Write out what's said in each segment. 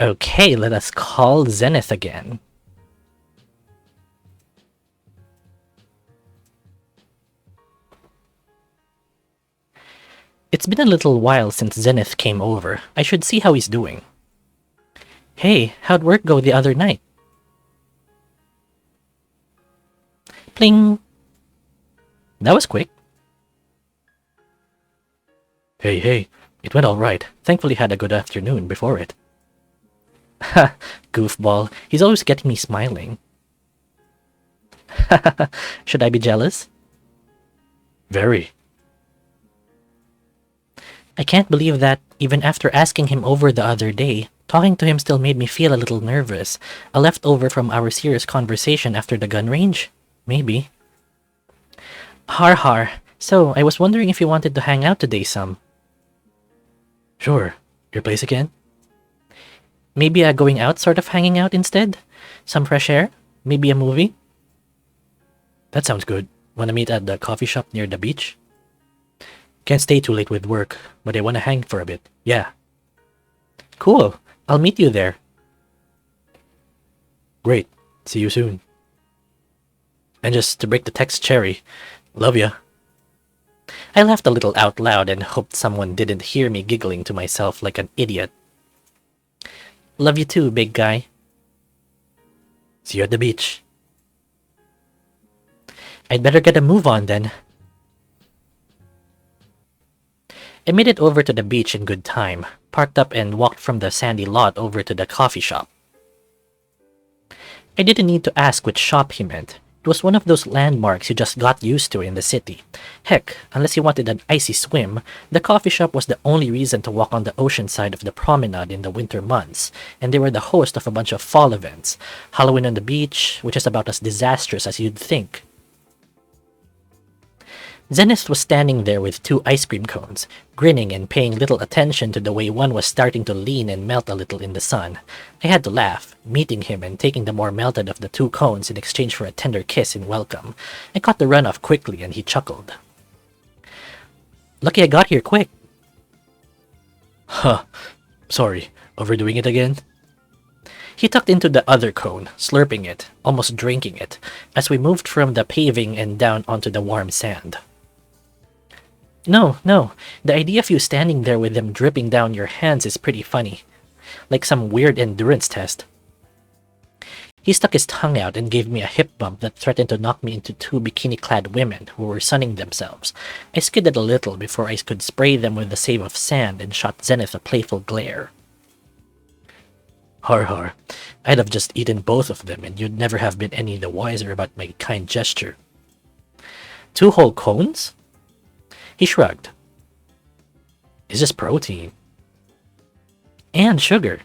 Okay, let us call Zenith again. It's been a little while since Zenith came over. I should see how he's doing. Hey, how'd work go the other night? Pling! That was quick. Hey, it went alright. Thankfully had a good afternoon before it. Ha, goofball. He's always getting me smiling. Should I be jealous? Very. I can't believe that, even after asking him over the other day, talking to him still made me feel a little nervous. A leftover from our serious conversation after the gun range? Maybe. Har. So, I was wondering if you wanted to hang out today some. Sure. Your place again? Maybe a going out sort of hanging out instead? Some fresh air? Maybe a movie? That sounds good. Wanna meet at the coffee shop near the beach? Can't stay too late with work, but I wanna hang for a bit. Yeah. Cool. I'll meet you there. Great. See you soon. And just to break the text cherry, love ya. I laughed a little out loud and hoped someone didn't hear me giggling to myself like an idiot. Love you too, big guy. See you at the beach. I'd better get a move on then. I made it over to the beach in good time, parked up and walked from the sandy lot over to the coffee shop. I didn't need to ask which shop he meant. It was one of those landmarks you just got used to in the city. Heck, unless you wanted an icy swim, the coffee shop was the only reason to walk on the ocean side of the promenade in the winter months, and they were the host of a bunch of fall events. Halloween on the beach, which is about as disastrous as you'd think. Zenith was standing there with 2 ice cream cones, grinning and paying little attention to the way one was starting to lean and melt a little in the sun. I had to laugh, meeting him and taking the more melted of the 2 cones in exchange for a tender kiss in welcome. I caught the runoff quickly and he chuckled. Lucky I got here quick. Huh. Sorry, overdoing it again? He tucked into the other cone, slurping it, almost drinking it, as we moved from the paving and down onto the warm sand. No, the idea of you standing there with them dripping down your hands is pretty funny. Like some weird endurance test. He stuck his tongue out and gave me a hip bump that threatened to knock me into 2 bikini-clad women who were sunning themselves. I skidded a little before I could spray them with the save of sand and shot Zenith a playful glare. Har. I'd have just eaten both of them and you'd never have been any the wiser about my kind gesture. 2 whole cones? He shrugged. It's just protein. And sugar.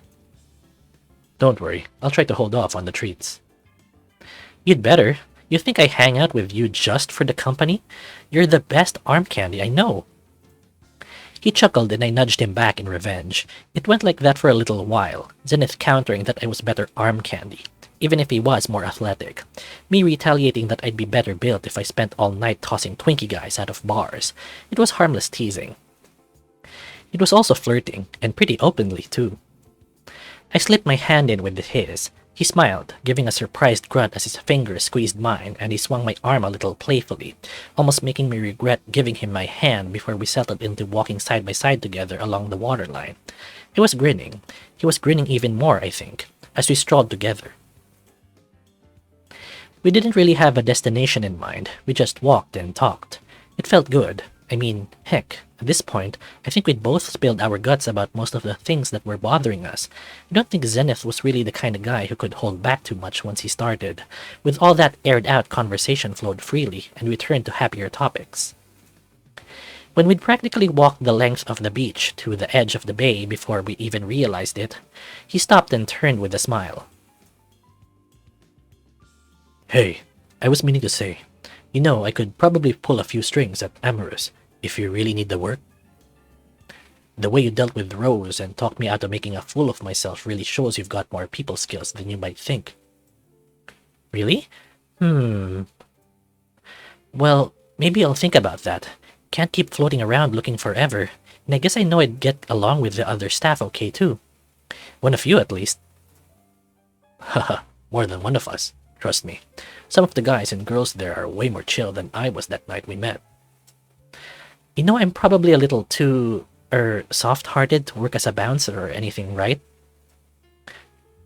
Don't worry, I'll try to hold off on the treats. You'd better. You think I hang out with you just for the company? You're the best arm candy I know. He chuckled and I nudged him back in revenge. It went like that for a little while, Zenith countering that I was better arm candy, even if he was more athletic. Me retaliating that I'd be better built if I spent all night tossing Twinkie guys out of bars. It was harmless teasing. It was also flirting, and pretty openly too. I slipped my hand in with his. He smiled, giving a surprised grunt as his fingers squeezed mine, and he swung my arm a little playfully, almost making me regret giving him my hand before we settled into walking side by side together along the waterline. He was grinning. He was grinning even more, I think, as we strolled together. We didn't really have a destination in mind, we just walked and talked. It felt good. I mean, heck, at this point, I think we'd both spilled our guts about most of the things that were bothering us. I don't think Zenith was really the kind of guy who could hold back too much once he started. With all that aired out, conversation flowed freely, and we turned to happier topics. When we'd practically walked the length of the beach to the edge of the bay before we even realized it, he stopped and turned with a smile. Hey, I was meaning to say, you know, I could probably pull a few strings at Amorous, if you really need the work. The way you dealt with Rose and talked me out of making a fool of myself really shows you've got more people skills than you might think. Really? Well, maybe I'll think about that. Can't keep floating around looking forever, and I guess I know I'd get along with the other staff okay too. One of you at least. Haha, more than one of us. Trust me. Some of the guys and girls there are way more chill than I was that night we met. You know, I'm probably a little too, soft-hearted to work as a bouncer or anything, right?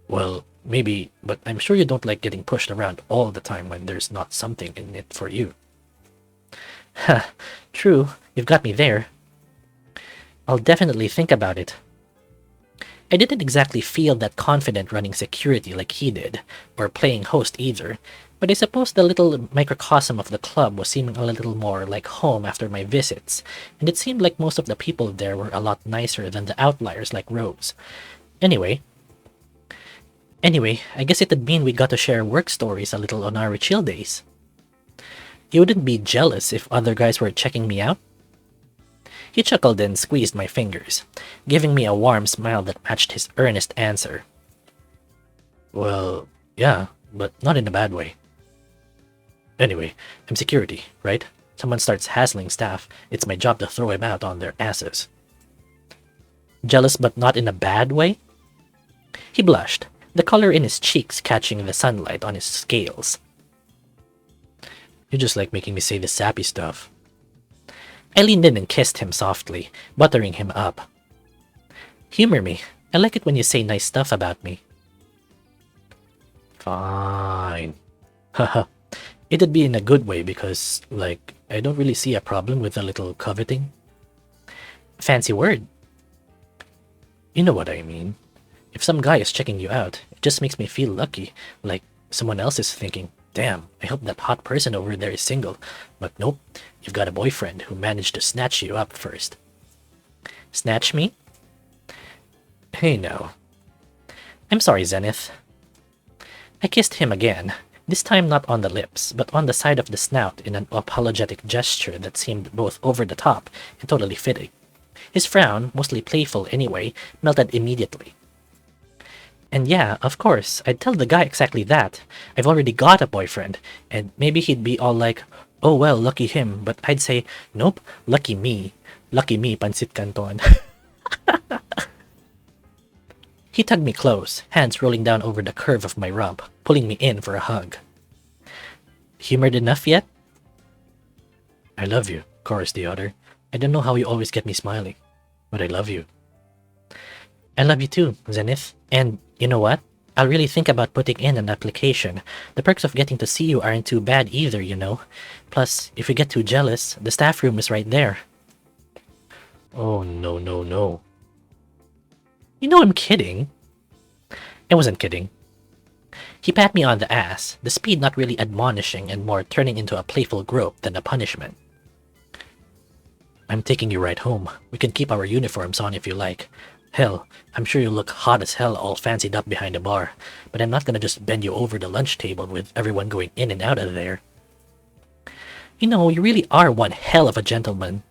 Well, maybe, but I'm sure you don't like getting pushed around all the time when there's not something in it for you. Ha, true, you've got me there. I'll definitely think about it. I didn't exactly feel that confident running security like he did, or playing host either, but I suppose the little microcosm of the club was seeming a little more like home after my visits, and it seemed like most of the people there were a lot nicer than the outliers like Rose. Anyway, I guess it'd mean we got to share work stories a little on our chill days. You wouldn't be jealous if other guys were checking me out? He chuckled and squeezed my fingers, giving me a warm smile that matched his earnest answer. Well, yeah, but not in a bad way. Anyway, I'm security, right? Someone starts hassling staff, it's my job to throw him out on their asses. Jealous but not in a bad way? He blushed, the color in his cheeks catching the sunlight on his scales. You just like making me say the sappy stuff. I leaned in and kissed him softly, buttering him up. Humor me. I like it when you say nice stuff about me. Fine. Haha. It'd be in a good way because, like, I don't really see a problem with a little coveting. Fancy word. You know what I mean. If some guy is checking you out, it just makes me feel lucky, like someone else is thinking, damn, I hope that hot person over there is single. But nope, you've got a boyfriend who managed to snatch you up first. Snatch me? Hey now. I'm sorry, Zenith. I kissed him again, this time not on the lips, but on the side of the snout in an apologetic gesture that seemed both over the top and totally fitting. His frown, mostly playful anyway, melted immediately. And yeah, of course, I'd tell the guy exactly that. I've already got a boyfriend, and maybe he'd be all like, oh well, lucky him, but I'd say, nope, lucky me. Lucky me, Pansit Canton. He tugged me close, hands rolling down over the curve of my rump, pulling me in for a hug. Humored enough yet? I love you, Corusce the otter. I don't know how you always get me smiling, but I love you. I love you too, Zenith. And you know what? I'll really think about putting in an application. The perks of getting to see you aren't too bad either, you know. Plus, if you get too jealous, the staff room is right there. Oh, no, no, no. You know I'm kidding. I wasn't kidding. He pat me on the ass, the speed not really admonishing and more turning into a playful grope than a punishment. I'm taking you right home. We can keep our uniforms on if you like. Hell, I'm sure you look hot as hell all fancied up behind a bar, but I'm not gonna just bend you over the lunch table with everyone going in and out of there. You know, you really are one hell of a gentleman.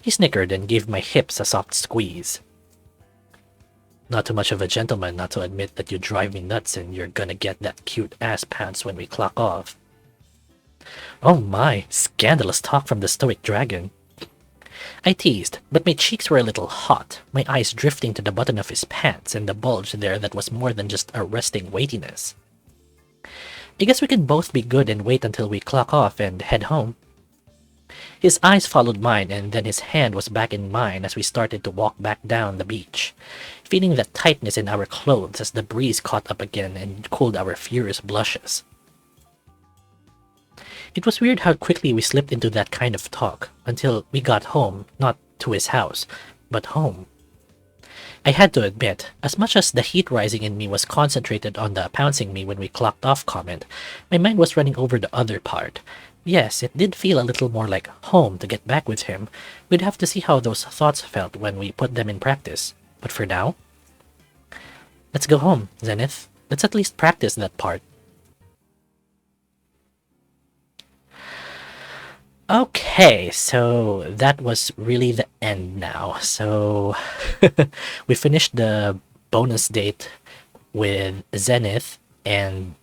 He snickered and gave my hips a soft squeeze. Not too much of a gentleman not to admit that you drive me nuts and you're gonna get that cute ass pants when we clock off. Oh my, scandalous talk from the stoic dragon. I teased, but my cheeks were a little hot, my eyes drifting to the button of his pants and the bulge there that was more than just a resting weightiness. I guess we can both be good and wait until we clock off and head home. His eyes followed mine and then his hand was back in mine as we started to walk back down the beach, feeling the tightness in our clothes as the breeze caught up again and cooled our furious blushes. It was weird how quickly we slipped into that kind of talk, until we got home, not to his house, but home. I had to admit, as much as the heat rising in me was concentrated on the pouncing me when we clocked off comment, my mind was running over the other part. Yes, it did feel a little more like home to get back with him. We'd have to see how those thoughts felt when we put them in practice. But for now, let's go home, Zenith. Let's at least practice that part. Okay, so that was really the end now. So we finished the bonus date with Zenith, and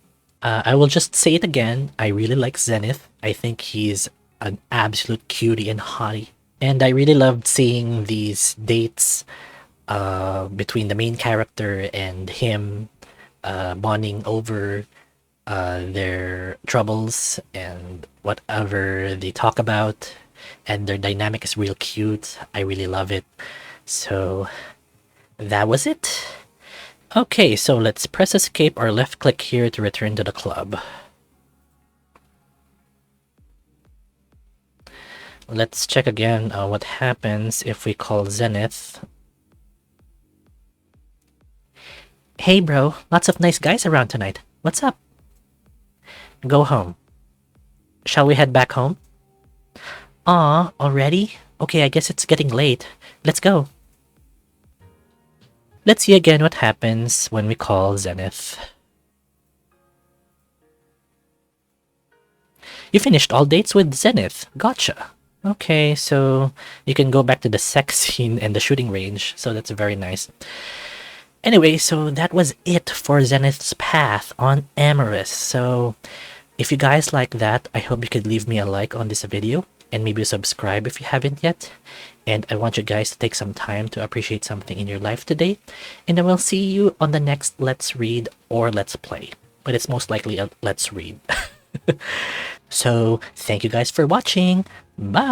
I will just say it again. I really like Zenith. I think he's an absolute cutie and hottie. And I really loved seeing these dates between the main character and him, bonding over their troubles and whatever they talk about, and their dynamic is real cute. I really love it. So that was it. Okay, so let's press escape or left click here to return to the club. Let's check again what happens if we call Zenith. Hey bro, lots of nice guys around tonight. What's up? Go home. Shall we head back home? Aw, already? Okay, I guess it's getting late. Let's go. Let's see again what happens when we call Zenith. You finished all dates with Zenith. Gotcha. Okay, so you can go back to the sex scene and the shooting range, so that's very nice. Anyway, so that was it for Zenith's path on Amorous. So if you guys like that, I hope you could leave me a like on this video and maybe subscribe if you haven't yet. And I want you guys to take some time to appreciate something in your life today. And I will see you on the next Let's Read or Let's Play. But it's most likely a Let's Read. So thank you guys for watching. Bye!